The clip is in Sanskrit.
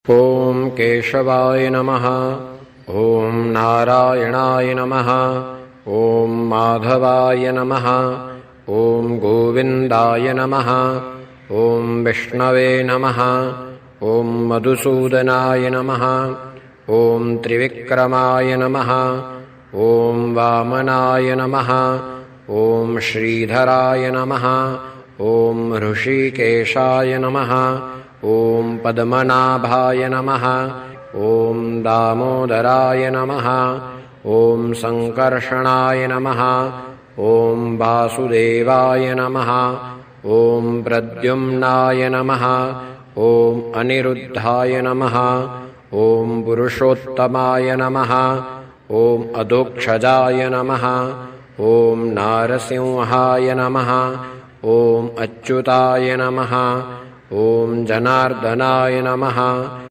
ॐ केशवाय नमः। ॐ नारायणाय नमः। ॐ माधवाय नमः। ॐ गोविन्दाय नमः। ॐ विष्णवे नमः। ॐ मधुसूदनाय नमः। ॐ त्रिविक्रमाय नमः। ॐ वामनाय नमः। ॐ श्रीधराय नमः। ॐ ऋषिकेशाय नमः। ॐ पद्मनाभाय नमः। ॐ दामोदराय नमः। ॐ सङ्कर्षणाय नमः। ॐ वासुदेवाय नमः। ॐ प्रद्युम्नाय नमः। ॐ अनिरुद्धाय नमः। ॐ पुरुषोत्तमाय नमः। ॐ अधोक्षजाय नमः। ॐ नारसिंहाय नमः। ॐ अच्युताय नमः। ॐ जनार्दनाय नमः।